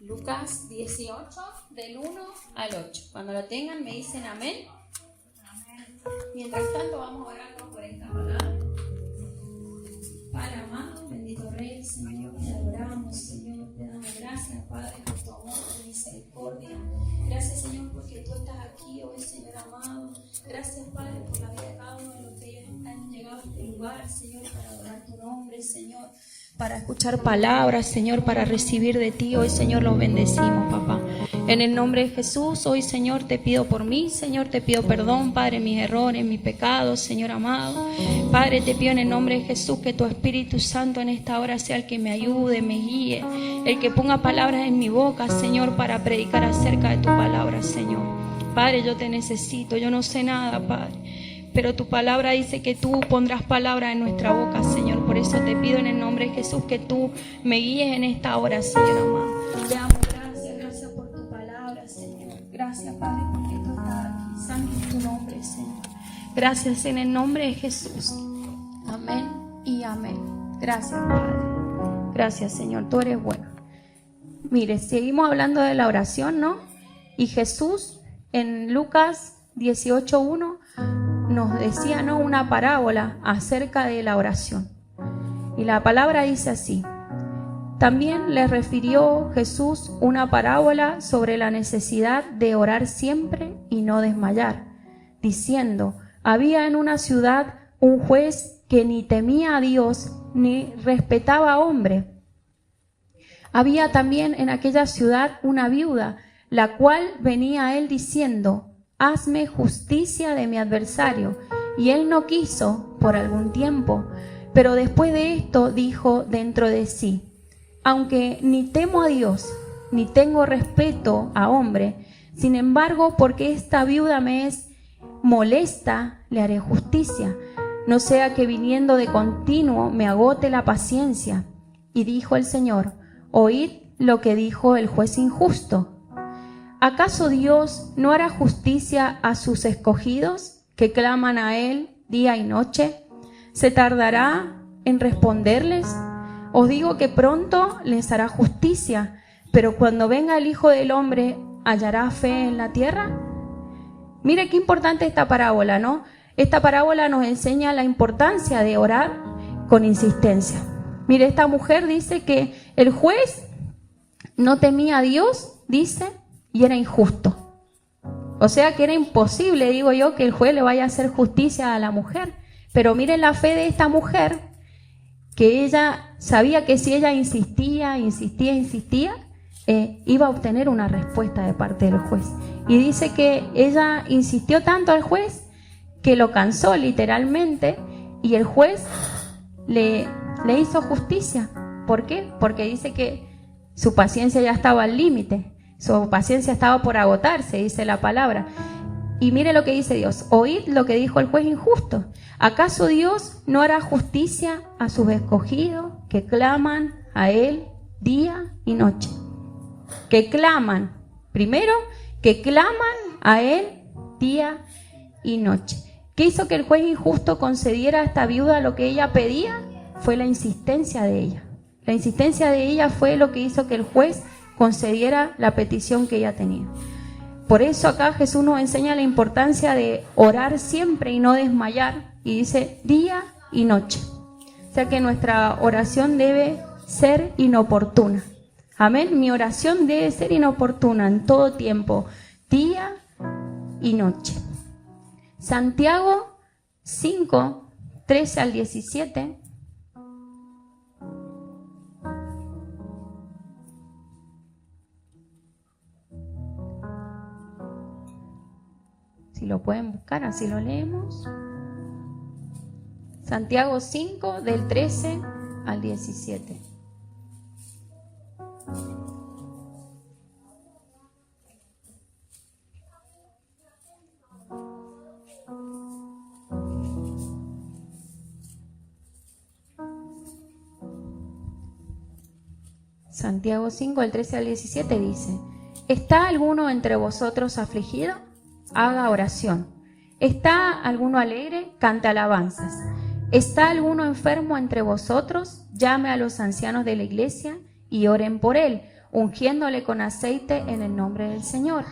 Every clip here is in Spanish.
Lucas 18, del 1 al 8. Cuando lo tengan me dicen amén. Mientras tanto vamos a orar por esta palabra. Padre amado, bendito Rey, Señor, te adoramos, Señor, te damos gracias, Padre, por tu amor, tu misericordia. Gracias, Señor, porque tú estás aquí hoy, Señor amado. Gracias, Padre, por la vida de cada uno de los que han llegado a este lugar, Señor, para adorar tu nombre, Señor, para escuchar palabras, Señor, para recibir de ti. Hoy, Señor, los bendecimos, papá. En el nombre de Jesús, hoy, Señor, te pido por mí, Señor, te pido perdón, Padre, mis errores, mis pecados, Señor amado. Padre, te pido en el nombre de Jesús que tu Espíritu Santo en esta hora sea el que me ayude, me guíe, el que ponga palabras en mi boca, Señor, para predicar acerca de tu palabra, Señor. Padre, yo te necesito, yo no sé nada, Padre, pero tu palabra dice que tú pondrás palabras en nuestra boca, Señor. Por eso te pido en el nombre de Jesús que tú me guíes en esta hora, Señor amado. Te damos gracias por tu palabra, Señor. Gracias, Padre, porque tú estás aquí. Santo es tu nombre, Señor. Gracias en el nombre de Jesús. Amén y amén. Gracias, Padre. Gracias, Señor. Tú eres bueno. Mire, seguimos hablando de la oración, ¿no? Y Jesús en Lucas 18:1 nos decía, ¿no?, una parábola acerca de la oración. Y la palabra dice así: también le refirió Jesús una parábola sobre la necesidad de orar siempre y no desmayar, diciendo: había en una ciudad un juez que ni temía a Dios ni respetaba a hombre. Había también en aquella ciudad una viuda, la cual venía a él diciendo: hazme justicia de mi adversario. Y él no quiso por algún tiempo, pero después de esto dijo dentro de sí: aunque ni temo a Dios, ni tengo respeto a hombre, sin embargo, porque esta viuda me es molesta, le haré justicia, no sea que viniendo de continuo me agote la paciencia. Y dijo el Señor: oíd lo que dijo el juez injusto. ¿Acaso Dios no hará justicia a sus escogidos que claman a Él día y noche? ¿Se tardará en responderles? Os digo que pronto les hará justicia, pero cuando venga el Hijo del Hombre, ¿hallará fe en la tierra? Mire qué importante esta parábola, ¿no? Esta parábola nos enseña la importancia de orar con insistencia. Mire, esta mujer dice que el juez no temía a Dios, dice, y era injusto. O sea que era imposible, digo yo, que el juez le vaya a hacer justicia a la mujer. Pero miren la fe de esta mujer, que ella sabía que si ella insistía, iba a obtener una respuesta de parte del juez. Y dice que ella insistió tanto al juez que lo cansó literalmente, y el juez le hizo justicia. ¿Por qué? Porque dice que su paciencia ya estaba al límite. Su paciencia estaba por agotarse, dice la palabra. Y mire lo que dice Dios: oíd lo que dijo el juez injusto. ¿Acaso Dios no hará justicia a sus escogidos que claman a Él día y noche? Que claman, primero, que claman a Él día y noche. ¿Qué hizo que el juez injusto concediera a esta viuda lo que ella pedía? Fue la insistencia de ella. La insistencia de ella fue lo que hizo que el juez concediera la petición que ella tenía. Por eso acá Jesús nos enseña la importancia de orar siempre y no desmayar, y dice día y noche. O sea que nuestra oración debe ser inoportuna. Amén. Mi oración debe ser inoportuna en todo tiempo, día y noche. Santiago 5, 13 al 17. Si lo pueden buscar, así lo leemos. Santiago 5, del 13 al 17. Santiago 5, del 13 al 17 dice: ¿está alguno entre vosotros afligido? Haga oración. ¿Está alguno alegre? Cante alabanzas. ¿Está alguno enfermo entre vosotros? Llame a los ancianos de la iglesia y oren por él, ungiéndole con aceite en el nombre del Señor.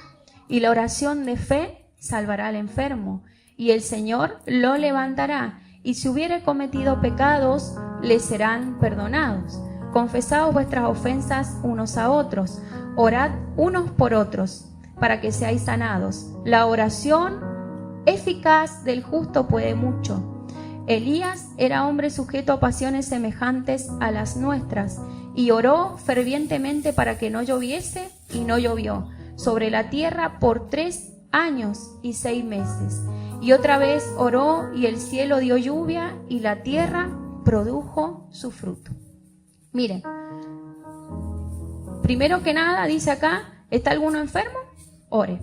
Y la oración de fe salvará al enfermo, y el Señor lo levantará, y si hubiere cometido pecados, le serán perdonados. Confesaos vuestras ofensas unos a otros, orad unos por otros, para que seáis sanados. La oración eficaz del justo puede mucho. Elías era hombre sujeto a pasiones semejantes a las nuestras, y oró fervientemente para que no lloviese, y no llovió sobre la tierra por 3 años y 6 meses. Y otra vez oró, y el cielo dio lluvia, y la tierra produjo su fruto. Miren, primero que nada, dice acá, ¿está alguno enfermo? Ore,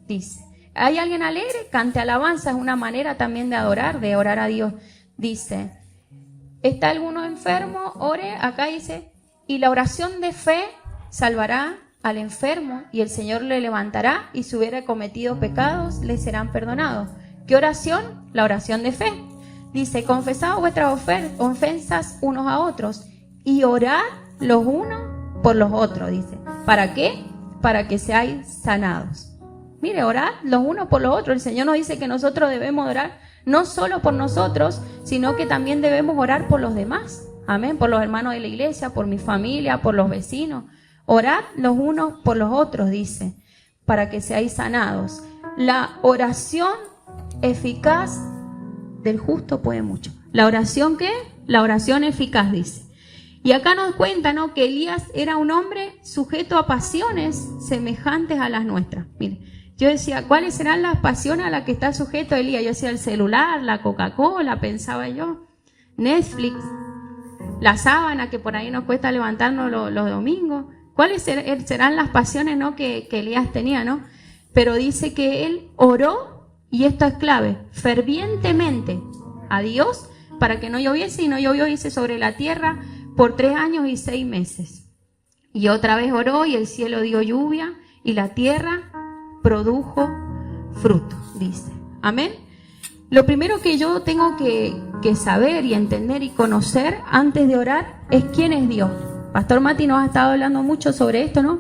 dice. ¿Hay alguien alegre? Cante alabanza, es una manera también de adorar, a Dios. Dice, ¿está alguno enfermo? Ore, acá dice, y la oración de fe salvará al enfermo, y el Señor le levantará, y si hubiera cometido pecados, le serán perdonados. ¿Qué oración? La oración de fe. Dice, confesad vuestras ofensas unos a otros, y orad los unos por los otros, dice. ¿Para qué? Para que seáis sanados. Mire, orad los unos por los otros. El Señor nos dice que nosotros debemos orar no solo por nosotros, sino que también debemos orar por los demás. Amén, por los hermanos de la iglesia, por mi familia, por los vecinos. Orad los unos por los otros, dice, para que seáis sanados. La oración eficaz del justo puede mucho. ¿La oración qué? La oración eficaz, dice. Y acá nos cuenta, ¿no?, que Elías era un hombre sujeto a pasiones semejantes a las nuestras. Mire, yo decía, ¿cuáles serán las pasiones a las que está sujeto Elías? Yo decía, el celular, la Coca-Cola, pensaba yo, Netflix, la sábana que por ahí nos cuesta levantarnos los domingos. ¿Cuáles serán las pasiones, ¿no?, que Elías tenía, ¿no? Pero dice que él oró, y esto es clave, fervientemente a Dios para que no lloviese, y no llovió, dice, sobre la tierra por 3 años y 6 meses. Y otra vez oró, y el cielo dio lluvia, y la tierra produjo fruto, dice. Amén. Lo primero que yo tengo que saber y entender y conocer antes de orar es quién es Dios. Pastor Mati nos ha estado hablando mucho sobre esto, ¿no?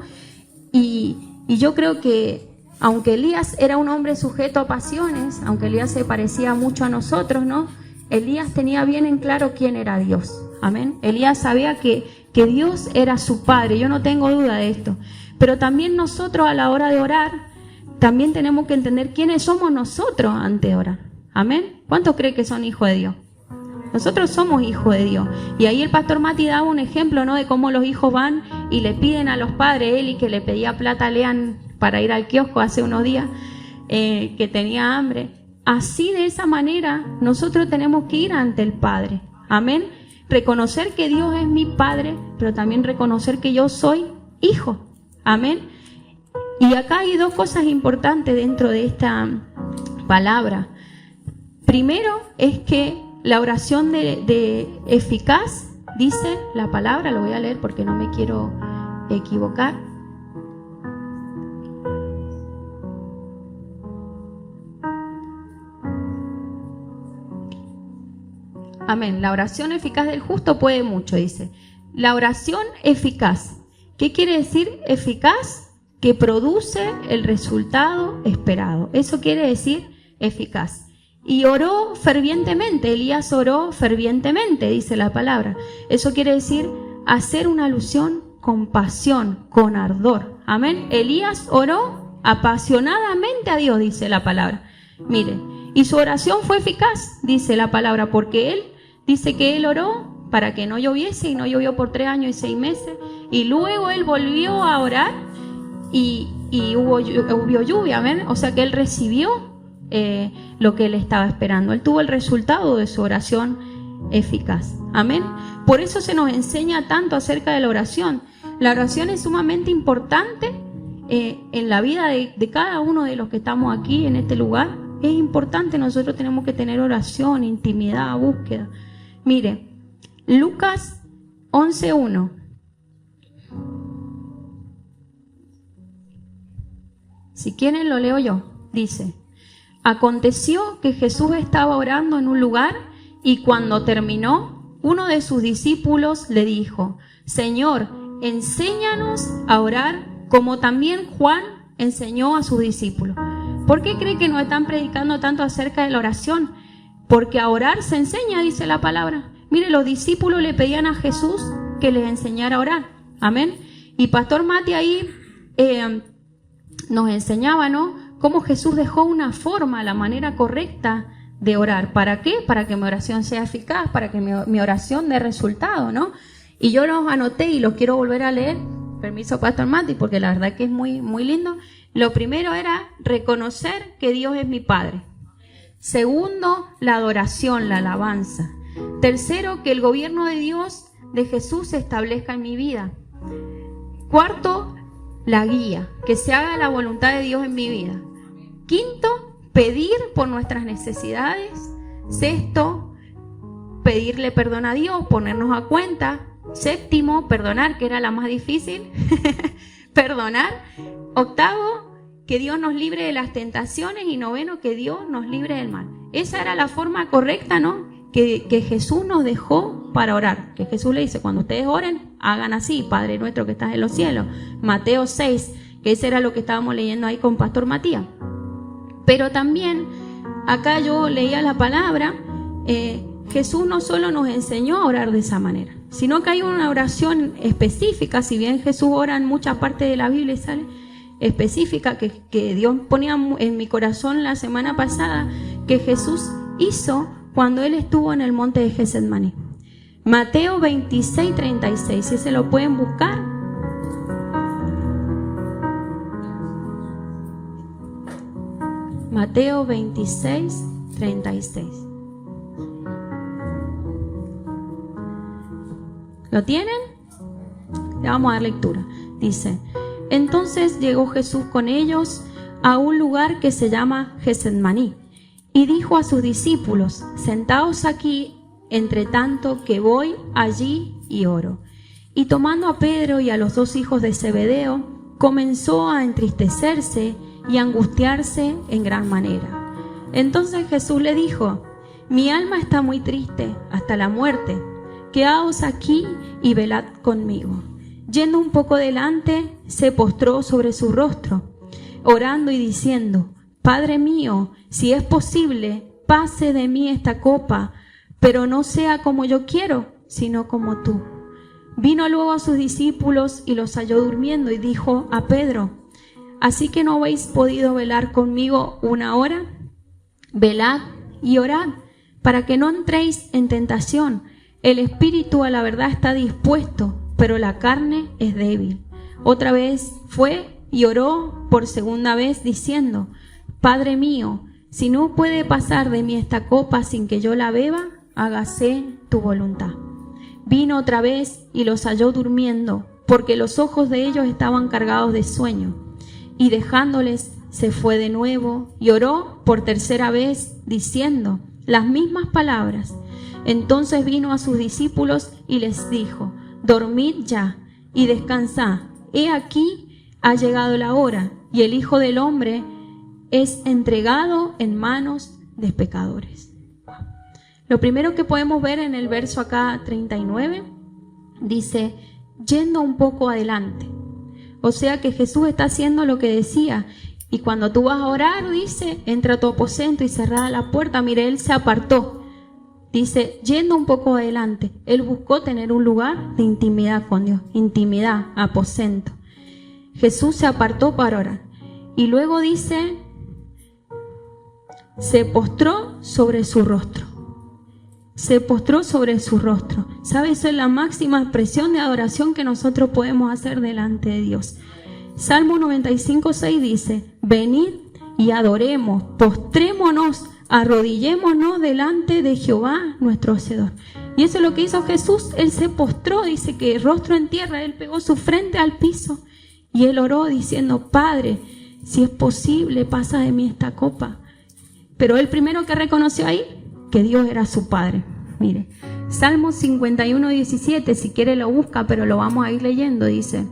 Y yo creo que aunque Elías era un hombre sujeto a pasiones, aunque Elías se parecía mucho a nosotros, ¿no?, Elías tenía bien en claro quién era Dios. Amén. Elías sabía que Dios era su Padre. Yo no tengo duda de esto. Pero también nosotros, a la hora de orar, también tenemos que entender quiénes somos nosotros antes de orar. Amén. ¿Cuántos creen que son hijos de Dios? Nosotros somos hijos de Dios. Y ahí el pastor Mati daba un ejemplo, ¿no?, de cómo los hijos van y le piden a los padres, él, y que le pedía plata a Lean para ir al kiosco hace unos días, que tenía hambre. Así, de esa manera, nosotros tenemos que ir ante el Padre. Amén. Reconocer que Dios es mi Padre, pero también reconocer que yo soy hijo. Amén. Y acá hay 2 cosas importantes dentro de esta palabra. Primero es que la oración de eficaz, dice la palabra, lo voy a leer porque no me quiero equivocar. Amén. La oración eficaz del justo puede mucho, dice. La oración eficaz. ¿Qué quiere decir eficaz? Que produce el resultado esperado. Eso quiere decir eficaz. Y oró fervientemente. Elías oró fervientemente, dice la palabra. Eso quiere decir hacer una alusión con pasión, con ardor. Amén. Elías oró apasionadamente a Dios, dice la palabra. Mire, y su oración fue eficaz, dice la palabra, porque él dice que él oró para que no lloviese, y no llovió por 3 años y 6 meses. Y luego él volvió a orar y hubo lluvia, amén. O sea que él recibió lo que él estaba esperando. Él tuvo el resultado de su oración eficaz. Amén. Por eso se nos enseña tanto acerca de la oración. La oración es sumamente importante en la vida de cada uno de los que estamos aquí en este lugar. Es importante, nosotros tenemos que tener oración, intimidad, búsqueda. Mire, Lucas 11:1. Si quieren lo leo yo. Dice: aconteció que Jesús estaba orando en un lugar, y cuando terminó, uno de sus discípulos le dijo: Señor, enséñanos a orar como también Juan enseñó a sus discípulos. ¿Por qué cree que nos están predicando tanto acerca de la oración? Porque a orar se enseña, dice la palabra. Mire, los discípulos le pedían a Jesús que les enseñara a orar. Amén. Y Pastor Mati ahí nos enseñaba, ¿no?, cómo Jesús dejó una forma, la manera correcta de orar. ¿Para qué? Para que mi oración sea eficaz, para que mi oración dé resultado, ¿no? Y yo los anoté y los quiero volver a leer. Permiso, Pastor Mati, porque la verdad que es muy, muy lindo. Lo primero era reconocer que Dios es mi Padre. Segundo, la adoración, la alabanza. Tercero, que el gobierno de Dios, de Jesús, se establezca en mi vida. Cuarto, la guía, que se haga la voluntad de Dios en mi vida. Quinto, pedir por nuestras necesidades. Sexto, pedirle perdón a Dios, ponernos a cuenta. Séptimo, perdonar, que era la más difícil. Perdonar. Octavo, que Dios nos libre de las tentaciones. Y noveno, que Dios nos libre del mal. Esa era la forma correcta, ¿no?, que Jesús nos dejó para orar. Que Jesús le dice, cuando ustedes oren, hagan así: Padre nuestro que estás en los cielos. Mateo 6, que ese era lo que estábamos leyendo ahí con Pastor Matías. Pero también, acá yo leía la palabra, Jesús no solo nos enseñó a orar de esa manera, sino que hay una oración específica. Si bien Jesús ora en muchas partes de la Biblia y sale específica, que Dios ponía en mi corazón la semana pasada, que Jesús hizo cuando Él estuvo en el monte de Getsemaní. Mateo 26, 36, si se lo pueden buscar. Mateo 26, 36. ¿Lo tienen? Le vamos a dar lectura. Dice: entonces llegó Jesús con ellos a un lugar que se llama Getsemaní, y dijo a sus discípulos: sentaos aquí, entre tanto que voy allí y oro. Y tomando a Pedro y a los dos hijos de Zebedeo, comenzó a entristecerse y angustiarse en gran manera. Entonces Jesús le dijo: mi alma está muy triste hasta la muerte. Quedaos aquí y velad conmigo. Yendo un poco delante, se postró sobre su rostro, orando y diciendo: Padre mío, si es posible, pase de mí esta copa, pero no sea como yo quiero, sino como tú. Vino luego a sus discípulos y los halló durmiendo, y dijo a Pedro: ¿así que no habéis podido velar conmigo una hora? Velad y orad, para que no entréis en tentación. El espíritu a la verdad está dispuesto, pero la carne es débil. Otra vez fue y oró por segunda vez, diciendo: Padre mío, si no puede pasar de mí esta copa sin que yo la beba, hágase tu voluntad. Vino otra vez y los halló durmiendo, porque los ojos de ellos estaban cargados de sueño. Y dejándoles, se fue de nuevo y oró por tercera vez, diciendo las mismas palabras. Entonces vino a sus discípulos y les dijo: dormid ya y descansad. He aquí ha llegado la hora, y el Hijo del Hombre es entregado en manos de pecadores. Lo primero que podemos ver en el verso acá 39, dice: yendo un poco adelante. O sea que Jesús está haciendo lo que decía. Y cuando tú vas a orar, dice, entra a tu aposento y cerrada la puerta. Mire, Él se apartó. Dice, yendo un poco adelante. Él buscó tener un lugar de intimidad con Dios. Intimidad, aposento. Jesús se apartó para orar. Y luego dice, se postró sobre su rostro. Se postró sobre su rostro. ¿Sabe? Eso es la máxima expresión de adoración que nosotros podemos hacer delante de Dios. Salmo 95:6 dice: venid y adoremos, postrémonos, arrodillémonos delante de Jehová nuestro Hacedor. Y eso es lo que hizo Jesús. Él se postró, dice que rostro en tierra, Él pegó su frente al piso y Él oró diciendo: Padre, si es posible, pasa de mí esta copa. Pero Él primero que reconoció ahí, que Dios era su Padre. Mire, Salmo 51:17, si quiere lo busca, pero lo vamos a ir leyendo. Dice: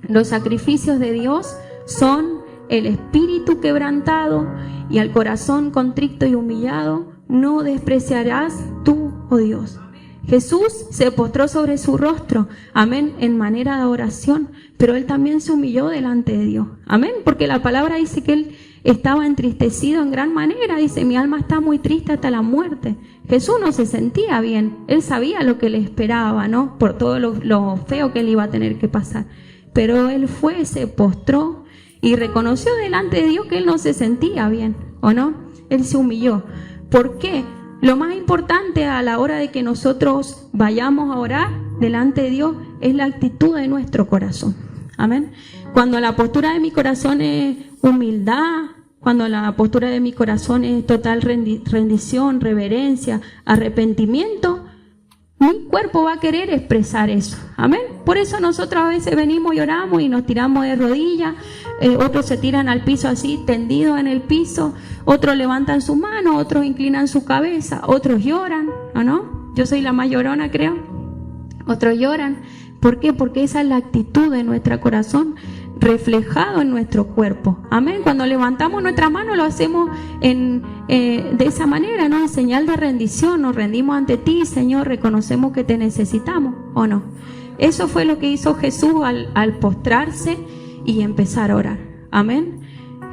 los sacrificios de Dios son el espíritu quebrantado, y al corazón contrito y humillado no despreciarás tú, oh Dios. Jesús se postró sobre su rostro, amén, en manera de oración, pero él también se humilló delante de Dios, amén, porque la palabra dice que él estaba entristecido en gran manera, dice, mi alma está muy triste hasta la muerte. Jesús no se sentía bien, él sabía lo que le esperaba, ¿no? Por todo lo feo que él iba a tener que pasar, pero él fue, se postró y reconoció delante de Dios que él no se sentía bien, ¿o no? Él se humilló. ¿Por qué? Lo más importante a la hora de que nosotros vayamos a orar delante de Dios es la actitud de nuestro corazón. Amén. Cuando la postura de mi corazón es humildad, cuando la postura de mi corazón es total rendición, reverencia, arrepentimiento, mi cuerpo va a querer expresar eso. Amén. Por eso nosotros a veces venimos y oramos y nos tiramos de rodillas, otros se tiran al piso así, tendidos en el piso, otros levantan su mano, otros inclinan su cabeza, otros lloran, ¿o no? Yo soy la más llorona, creo. Otros lloran. ¿Por qué? Porque esa es la actitud de nuestro corazón reflejado en nuestro cuerpo. Amén. Cuando levantamos nuestra mano lo hacemos de esa manera, ¿no? En señal de rendición, nos rendimos ante ti, Señor, reconocemos que te necesitamos, ¿o no? Eso fue lo que hizo Jesús al postrarse y empezar a orar. Amén.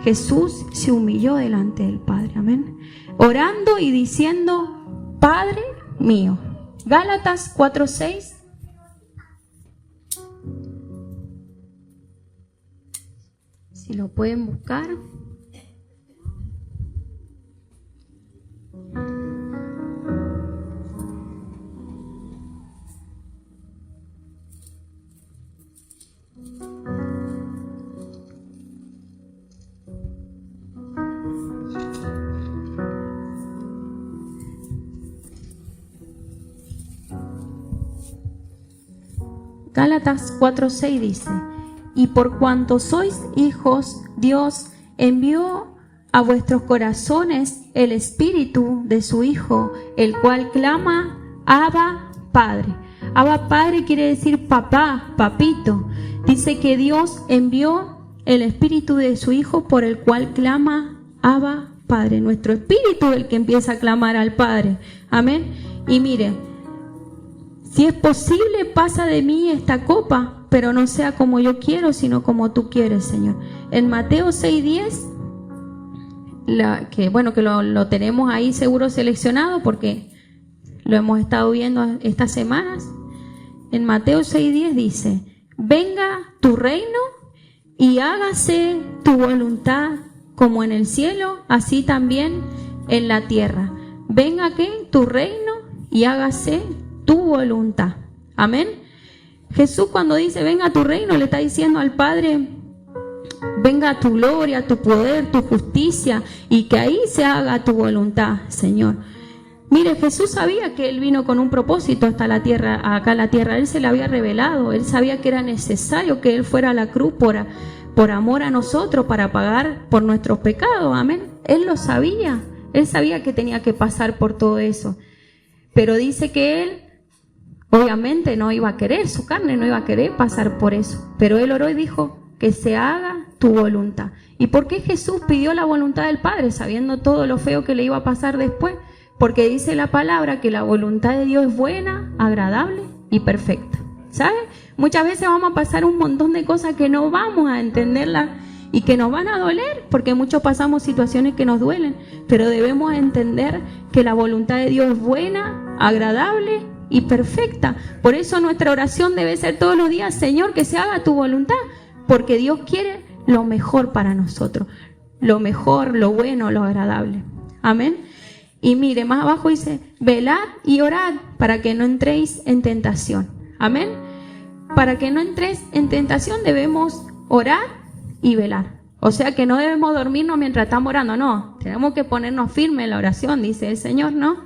Jesús se humilló delante del Padre. Amén. Orando y diciendo, Padre mío. Gálatas 4:6. Si lo pueden buscar. Gálatas 4:6 dice, y por cuanto sois hijos, Dios envió a vuestros corazones el espíritu de su Hijo, el cual clama, Abba, Padre. Abba, Padre quiere decir papá, papito. Dice que Dios envió el espíritu de su Hijo por el cual clama, Abba, Padre. Nuestro espíritu es el que empieza a clamar al Padre. Amén. Y mire, si es posible, pasa de mí esta copa, pero no sea como yo quiero, sino como tú quieres, Señor. En Mateo 6:10, que lo tenemos ahí seguro seleccionado porque lo hemos estado viendo estas semanas. En Mateo 6:10 dice, venga tu reino y hágase tu voluntad como en el cielo, así también en la tierra. Venga ¿qué? Tu reino y hágase tu voluntad. Amén. Jesús cuando dice venga tu reino le está diciendo al Padre, venga tu gloria, tu poder, tu justicia y que ahí se haga tu voluntad, Señor. Mire, Jesús sabía que Él vino con un propósito hasta la tierra, acá a la tierra. Él se le había revelado, Él sabía que era necesario que Él fuera a la cruz por amor a nosotros, para pagar por nuestros pecados. Amén. Él lo sabía, Él sabía que tenía que pasar por todo eso. Pero dice que Él obviamente no iba a querer, su carne no iba a querer pasar por eso. Pero Él oró y dijo, que se haga tu voluntad. ¿Y por qué Jesús pidió la voluntad del Padre, sabiendo todo lo feo que le iba a pasar después? Porque dice la palabra que la voluntad de Dios es buena, agradable y perfecta. ¿Sabes? Muchas veces vamos a pasar un montón de cosas que no vamos a entenderlas y que nos van a doler, porque muchos pasamos situaciones que nos duelen, pero debemos entender que la voluntad de Dios es buena, agradable y perfecta. Por eso nuestra oración debe ser todos los días, Señor, que se haga tu voluntad, porque Dios quiere lo mejor para nosotros, lo mejor, lo bueno, lo agradable. Amén. Y mire, más abajo dice, velad y orad para que no entréis en tentación. Amén. Para que no entréis en tentación debemos orar y velar. O sea que no debemos dormirnos mientras estamos orando, no. Tenemos que ponernos firmes en la oración, dice el Señor, ¿no?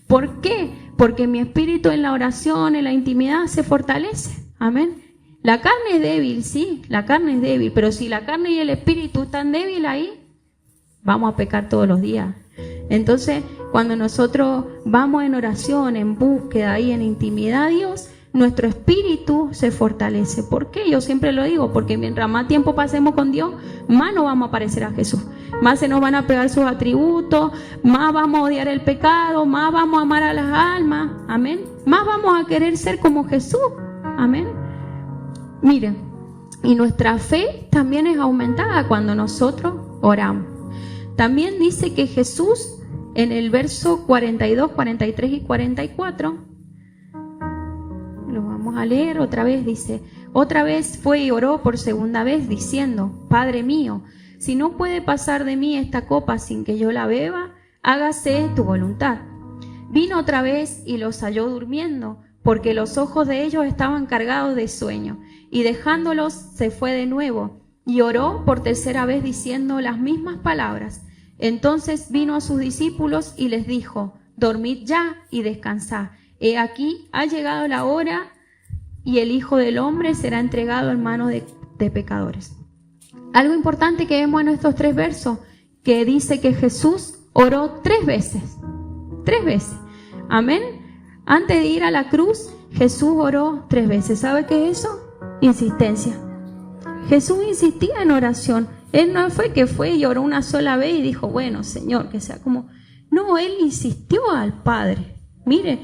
¿Por qué? Porque mi espíritu en la oración, en la intimidad se fortalece. Amén. La carne es débil, sí, la carne es débil, pero si la carne y el espíritu están débiles ahí, vamos a pecar todos los días. Entonces, cuando nosotros vamos en oración, en búsqueda y en intimidad a Dios, nuestro espíritu se fortalece. ¿Por qué? Yo siempre lo digo, porque mientras más tiempo pasemos con Dios, más nos vamos a parecer a Jesús. Más se nos van a pegar sus atributos, más vamos a odiar el pecado, más vamos a amar a las almas. Amén. más vamos a querer ser como Jesús. Amén. Miren, y nuestra fe también es aumentada cuando nosotros oramos. También dice que Jesús, en el verso 42, 43 y 44, lo vamos a leer otra vez, dice: otra vez fue y oró por segunda vez, diciendo: Padre mío, si no puede pasar de mí esta copa sin que yo la beba, hágase tu voluntad. Vino otra vez y los halló durmiendo, porque los ojos de ellos estaban cargados de sueño, y dejándolos se fue de nuevo, y oró por tercera vez diciendo las mismas palabras. Entonces vino a sus discípulos y les dijo: dormid ya y descansad. He aquí ha llegado la hora, y el Hijo del Hombre será entregado en manos de pecadores. Algo importante que vemos en estos 3 versos, que dice que Jesús oró 3 veces. 3 veces. Amén. Antes de ir a la cruz, Jesús oró 3 veces. ¿Sabe qué es eso? Insistencia. Jesús insistía en oración. Él no fue que fue y oró una sola vez y dijo: bueno, Señor, que sea como... No, Él insistió al Padre. Mire,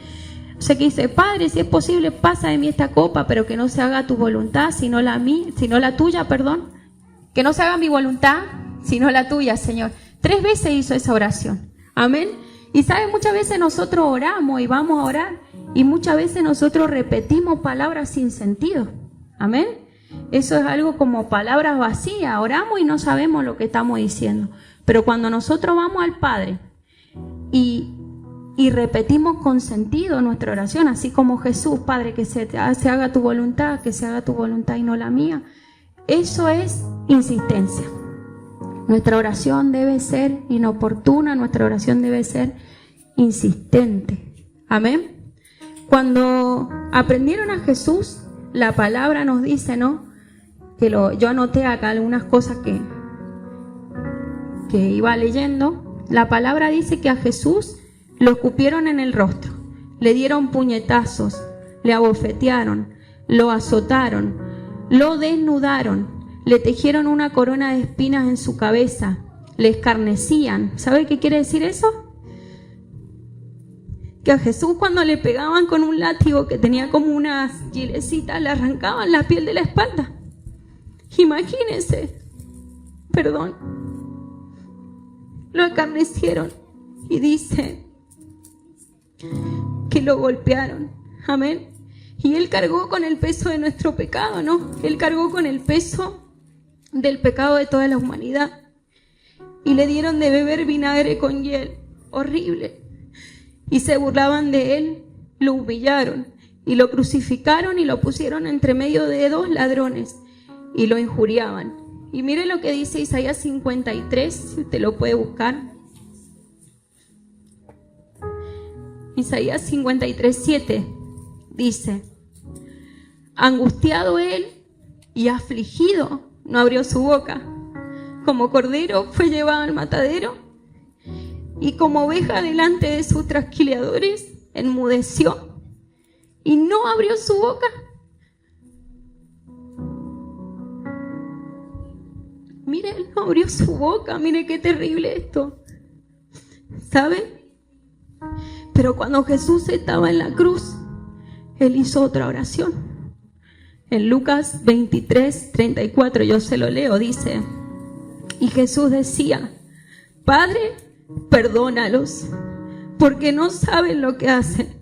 o sea, que dice: Padre, si es posible, pasa de mí esta copa, pero que no se haga tu voluntad, sino la tuya, perdón. Que no se haga mi voluntad, sino la tuya, Señor. 3 veces hizo esa oración. Amén. Y sabe, muchas veces nosotros oramos y vamos a orar, y muchas veces nosotros repetimos palabras sin sentido. Amén. Eso es algo como palabras vacías. Oramos y no sabemos lo que estamos diciendo. Pero cuando nosotros vamos al Padre y repetimos con sentido nuestra oración, así como Jesús: Padre, que se haga tu voluntad, que se haga tu voluntad y no la mía. Eso es insistencia. Nuestra oración debe ser inoportuna, nuestra oración debe ser insistente. Amén. Cuando aprendieron a Jesús, la palabra nos dice, ¿no? Yo anoté acá algunas cosas que iba leyendo. La palabra dice que a Jesús lo escupieron en el rostro, le dieron puñetazos, le abofetearon, lo azotaron, lo desnudaron, le tejieron una corona de espinas en su cabeza, le escarnecían. ¿Sabe qué quiere decir eso? Que a Jesús, cuando le pegaban con un látigo que tenía como unas gilecitas, le arrancaban la piel de la espalda. Imagínense. Perdón. Lo escarnecieron y dice que lo golpearon. Amén. Y Él cargó con el peso de nuestro pecado, ¿no? Él cargó con el peso del pecado de toda la humanidad. Y le dieron de beber vinagre con hiel. Horrible. Y se burlaban de Él, lo humillaron y lo crucificaron y lo pusieron entre medio de 2 ladrones y lo injuriaban. Y mire lo que dice Isaías 53, si usted lo puede buscar. Isaías 53, 7 dice: angustiado Él y afligido, no abrió su boca. Como cordero fue llevado al matadero, y como oveja delante de sus trasquiladores, enmudeció y no abrió su boca. Mire, Él no abrió su boca. Mire qué terrible esto. ¿Saben? Pero cuando Jesús estaba en la cruz, Él hizo otra oración. En Lucas 23, 34, yo se lo leo, dice: y Jesús decía: Padre, perdónalos, porque no saben lo que hacen.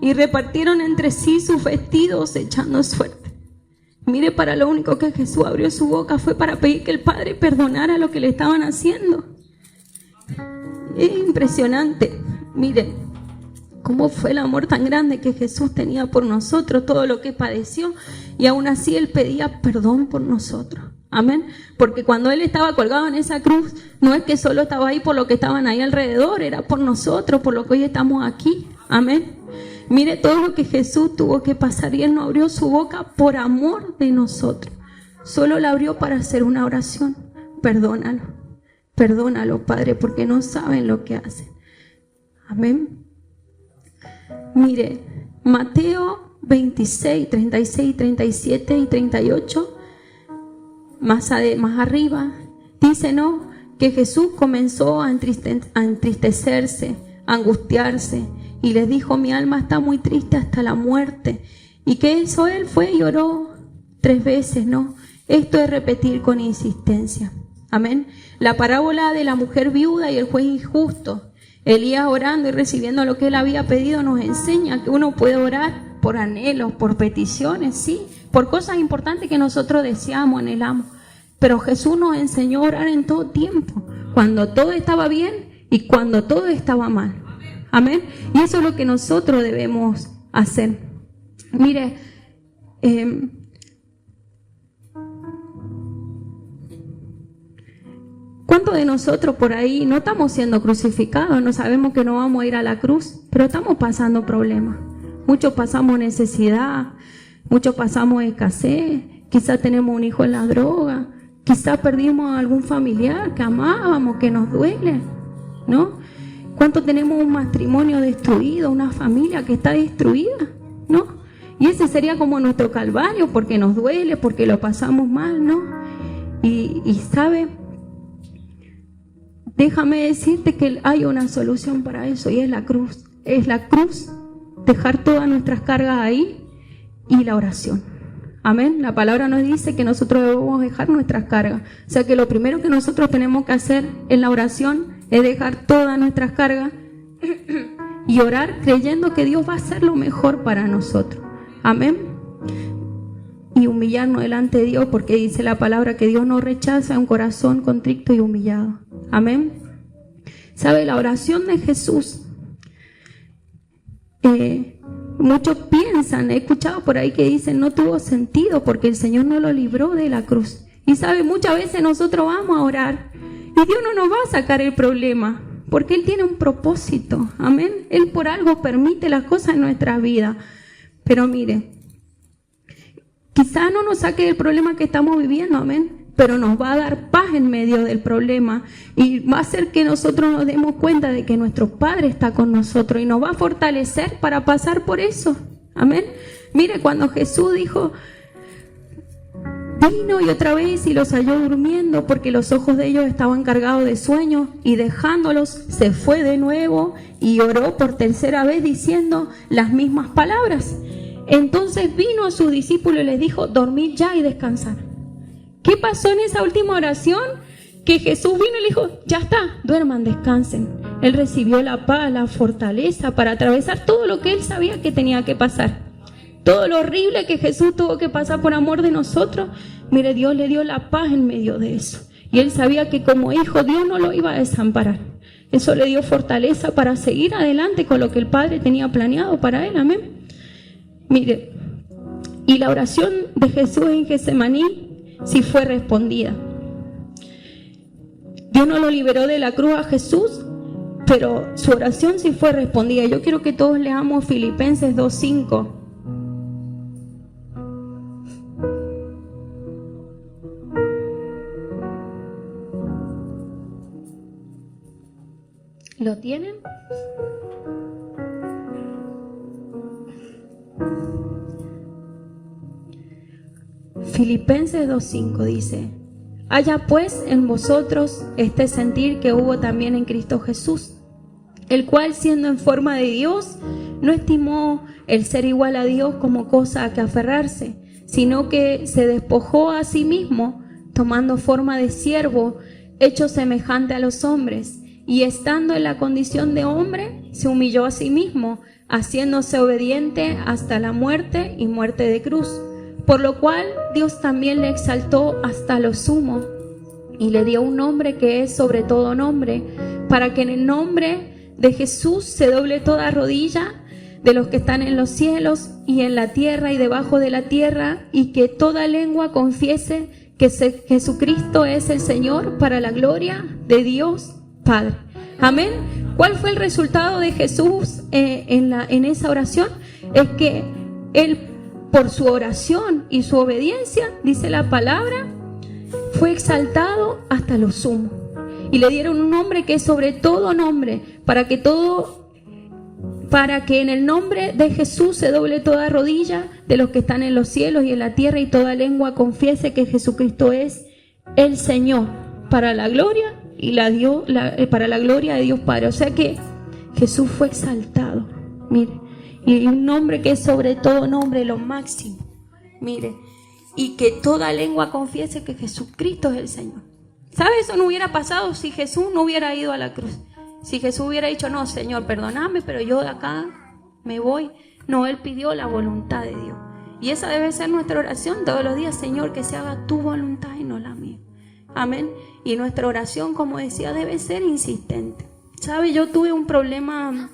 Y repartieron entre sí sus vestidos echando suerte. Mire, para lo único que Jesús abrió su boca fue para pedir que el Padre perdonara lo que le estaban haciendo. Es impresionante. Mire cómo fue el amor tan grande que Jesús tenía por nosotros, todo lo que padeció, y aún así Él pedía perdón por nosotros. Amén. Porque cuando Él estaba colgado en esa cruz, no es que solo estaba ahí por lo que estaban ahí alrededor, era por nosotros, por lo que hoy estamos aquí. Amén. Mire todo lo que Jesús tuvo que pasar, y Él no abrió su boca por amor de nosotros. Solo la abrió para hacer una oración: perdónalo, perdónalo, Padre, porque no saben lo que hacen. Amén. Mire, Mateo 26, 36, 37 y 38. Más arriba dice, ¿no?, que Jesús comenzó a entristecerse, angustiarse. Y les dijo: mi alma está muy triste hasta la muerte. ¿Y qué hizo él? Fue y oró 3 veces, ¿no? Esto es repetir con insistencia. Amén. La parábola de la mujer viuda y el juez injusto. Elías orando y recibiendo lo que él había pedido nos enseña que uno puede orar por anhelos, por peticiones, sí, por cosas importantes que nosotros deseamos, anhelamos. Pero Jesús nos enseñó a orar en todo tiempo, cuando todo estaba bien y cuando todo estaba mal. Amén. Y eso es lo que nosotros debemos hacer. Mire, ¿cuántos de nosotros por ahí no estamos siendo crucificados? No sabemos que no vamos a ir a la cruz, pero estamos pasando problemas. Muchos pasamos necesidad, muchos pasamos escasez, quizás tenemos un hijo en la droga, quizás perdimos a algún familiar que amábamos, que nos duele, ¿no? ¿Cuántos tenemos un matrimonio destruido, una familia que está destruida, ¿no? Y ese sería como nuestro calvario, porque nos duele, porque lo pasamos mal, ¿no? Y ¿sabe? Déjame decirte que hay una solución para eso, y es la cruz. Es la cruz, dejar todas nuestras cargas ahí, y la oración. Amén. La palabra nos dice que nosotros debemos dejar nuestras cargas. O sea que lo primero que nosotros tenemos que hacer en la oración es dejar todas nuestras cargas y orar creyendo que Dios va a hacer lo mejor para nosotros. Amén. Y humillarnos delante de Dios, porque dice la palabra que Dios no rechaza un corazón contrito y humillado. Amén. ¿Sabe? La oración de Jesús, muchos piensan, he escuchado por ahí que dicen no tuvo sentido porque el Señor no lo libró de la cruz. Y sabe, muchas veces nosotros vamos a orar y Dios no nos va a sacar el problema, porque Él tiene un propósito. Amén. Él por algo permite las cosas en nuestra vida. Pero mire, quizá no nos saque del problema que estamos viviendo, amén, pero nos va a dar paz en medio del problema y va a hacer que nosotros nos demos cuenta de que nuestro Padre está con nosotros y nos va a fortalecer para pasar por eso. Amén. Mire, cuando Jesús dijo, vino y otra vez y los halló durmiendo porque los ojos de ellos estaban cargados de sueño, y dejándolos se fue de nuevo y oró por 3ª vez diciendo las mismas palabras. Entonces vino a sus discípulos y les dijo: dormid ya y descansar. ¿Qué pasó en esa última oración? Que Jesús vino y le dijo: ya está, duerman, descansen. Él recibió la paz, la fortaleza para atravesar todo lo que él sabía que tenía que pasar. Todo lo horrible que Jesús tuvo que pasar por amor de nosotros. Mire, Dios le dio la paz en medio de eso. Y él sabía que como hijo Dios no lo iba a desamparar. Eso le dio fortaleza para seguir adelante con lo que el Padre tenía planeado para él. Amén. Mire, y la oración de Jesús en Getsemaní sí fue respondida. Dios no lo liberó de la cruz a Jesús, pero su oración sí fue respondida. Yo quiero que todos leamos Filipenses 2:5. ¿Lo tienen? Filipenses 2:5 dice: haya pues en vosotros este sentir que hubo también en Cristo Jesús, el cual, siendo en forma de Dios, no estimó el ser igual a Dios como cosa a que aferrarse, sino que se despojó a sí mismo, tomando forma de siervo, hecho semejante a los hombres, y estando en la condición de hombre, se humilló a sí mismo, haciéndose obediente hasta la muerte y muerte de cruz. Por lo cual Dios también le exaltó hasta lo sumo y le dio un nombre que es sobre todo nombre, para que en el nombre de Jesús se doble toda rodilla de los que están en los cielos y en la tierra y debajo de la tierra, y que toda lengua confiese que Jesucristo es el Señor, para la gloria de Dios Padre. Amén. ¿Cuál fue el resultado de Jesús en esa oración? Es que Él, por su oración y su obediencia, dice la palabra, fue exaltado hasta lo sumo. Y le dieron un nombre que es sobre todo nombre, para que en el nombre de Jesús se doble toda rodilla de los que están en los cielos y en la tierra, y toda lengua confiese que Jesucristo es el Señor, para la gloria para la gloria de Dios Padre. O sea que Jesús fue exaltado, mire, y un nombre que es sobre todo nombre, lo máximo, mire, y que toda lengua confiese que Jesucristo es el Señor. ¿Sabe? Eso no hubiera pasado si Jesús no hubiera ido a la cruz. Si Jesús hubiera dicho, no, Señor, perdóname, pero yo de acá me voy. No, Él pidió la voluntad de Dios. Y esa debe ser nuestra oración todos los días, Señor, que se haga tu voluntad y no la mía. Amén. Y nuestra oración, como decía, debe ser insistente. ¿Sabe? Yo tuve un problema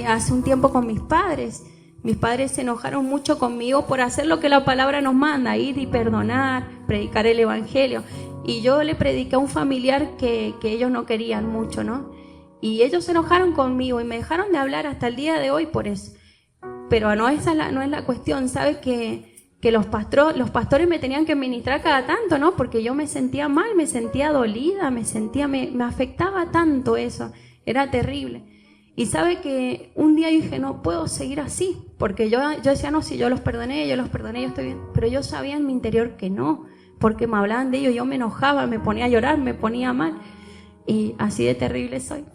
hace un tiempo con mis padres. Mis padres se enojaron mucho conmigo por hacer lo que la palabra nos manda, ir y perdonar, predicar el evangelio. Y yo le prediqué a un familiar que ellos no querían mucho, ¿no? Y ellos se enojaron conmigo y me dejaron de hablar hasta el día de hoy por eso. Pero no es la cuestión, ¿sabes? Que los pastores me tenían que ministrar cada tanto, ¿no? Porque yo me sentía mal, me sentía dolida, me afectaba tanto eso, era terrible. Y sabe que un día yo dije, no puedo seguir así, porque yo decía, no, si yo los perdoné, yo estoy bien. Pero yo sabía en mi interior que no, porque me hablaban de ellos, yo me enojaba, me ponía a llorar, me ponía mal. Y así de terrible soy.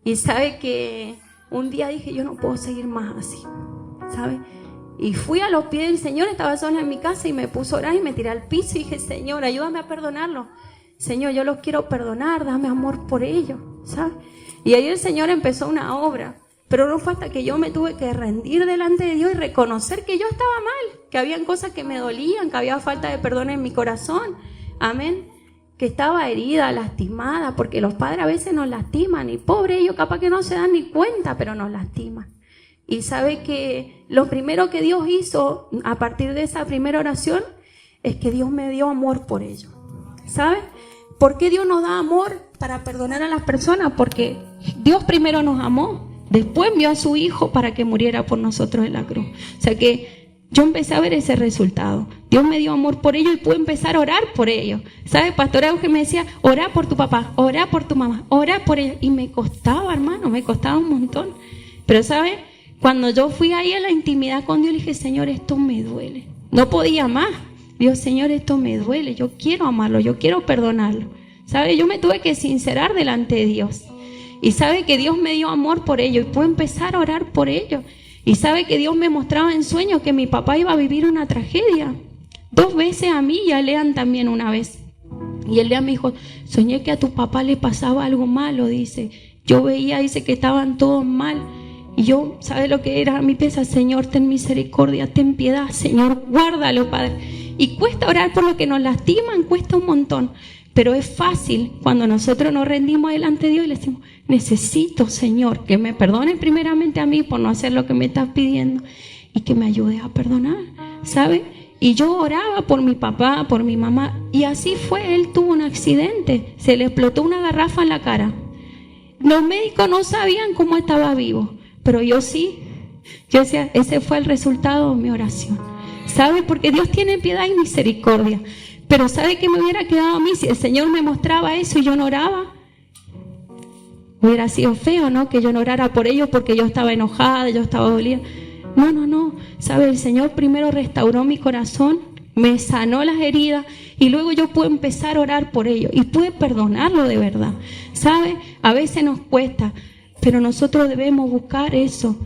Y sabe que un día dije, yo no puedo seguir más así, ¿sabe? Y fui a los pies del Señor, estaba sola en mi casa y me puse a orar y me tiré al piso y dije, Señor, ayúdame a perdonarlo. Señor, yo los quiero perdonar, dame amor por ellos, ¿sabes? Y ahí el Señor empezó una obra, pero no fue hasta que yo me tuve que rendir delante de Dios y reconocer que yo estaba mal, que habían cosas que me dolían, que había falta de perdón en mi corazón, amén, que estaba herida, lastimada, porque los padres a veces nos lastiman y pobre ellos capaz que no se dan ni cuenta, pero nos lastiman. Y sabe que lo primero que Dios hizo a partir de esa primera oración es que Dios me dio amor por ellos, ¿sabe? ¿Por qué Dios nos da amor para perdonar a las personas? Porque Dios primero nos amó, después envió a su Hijo para que muriera por nosotros en la cruz. O sea que yo empecé a ver ese resultado. Dios me dio amor por ellos y pude empezar a orar por ellos. ¿Sabes? Pastor Eugenio me decía, orá por tu papá, orá por tu mamá, orá por ellos. Y me costaba, hermano, me costaba un montón. Pero ¿sabes? Cuando yo fui ahí a la intimidad con Dios, le dije, Señor, esto me duele. No podía más. Dios, Señor, esto me duele. Yo quiero amarlo, yo quiero perdonarlo. ¿Sabe? Yo me tuve que sincerar delante de Dios. Y sabe que Dios me dio amor por ello y pude empezar a orar por ello. Y sabe que Dios me mostraba en sueños que mi papá iba a vivir una tragedia. 2 veces a mí y a Lean también una vez. Y el Lean me dijo, soñé que a tu papá le pasaba algo malo, dice. Yo veía, dice, que estaban todos mal. Y yo, ¿sabe lo que era? Mi pesa, Señor, ten misericordia, ten piedad, Señor, guárdalo, Padre. Y cuesta orar por los que nos lastiman, cuesta un montón. Pero es fácil cuando nosotros nos rendimos delante de Dios y le decimos, necesito, Señor, que me perdones primeramente a mí por no hacer lo que me estás pidiendo y que me ayudes a perdonar, ¿sabe? Y yo oraba por mi papá, por mi mamá, y así fue. Él tuvo un accidente, se le explotó una garrafa en la cara. Los médicos no sabían cómo estaba vivo, pero yo sí. Yo decía, ese fue el resultado de mi oración, ¿sabe? Porque Dios tiene piedad y misericordia. Pero ¿sabe qué me hubiera quedado a mí si el Señor me mostraba eso y yo no oraba? Hubiera sido feo, ¿no? Que yo no orara por ellos porque yo estaba enojada, yo estaba dolida. No. ¿Sabe? El Señor primero restauró mi corazón, me sanó las heridas y luego yo pude empezar a orar por ellos y pude perdonarlo de verdad. ¿Sabe? A veces nos cuesta, pero nosotros debemos buscar eso.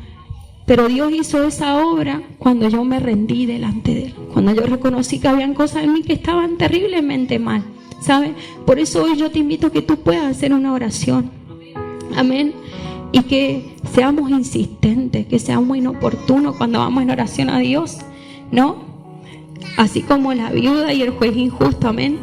Pero Dios hizo esa obra cuando yo me rendí delante de Él, cuando yo reconocí que habían cosas en mí que estaban terriblemente mal, ¿sabes? Por eso hoy yo te invito a que tú puedas hacer una oración, amén, y que seamos insistentes, que seamos inoportunos cuando vamos en oración a Dios, ¿no? Así como la viuda y el juez injusto, amén,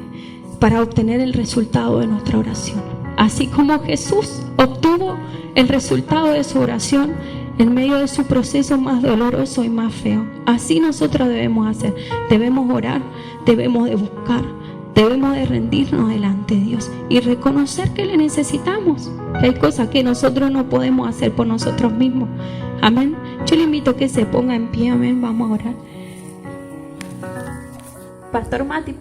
para obtener el resultado de nuestra oración. Así como Jesús obtuvo el resultado de su oración en medio de su proceso más doloroso y más feo. Así nosotros debemos hacer. Debemos orar, debemos de buscar, debemos de rendirnos delante de Dios y reconocer que le necesitamos, que hay cosas que nosotros no podemos hacer por nosotros mismos. Amén. Yo le invito a que se ponga en pie, amén. Vamos a orar. Pastor Mati.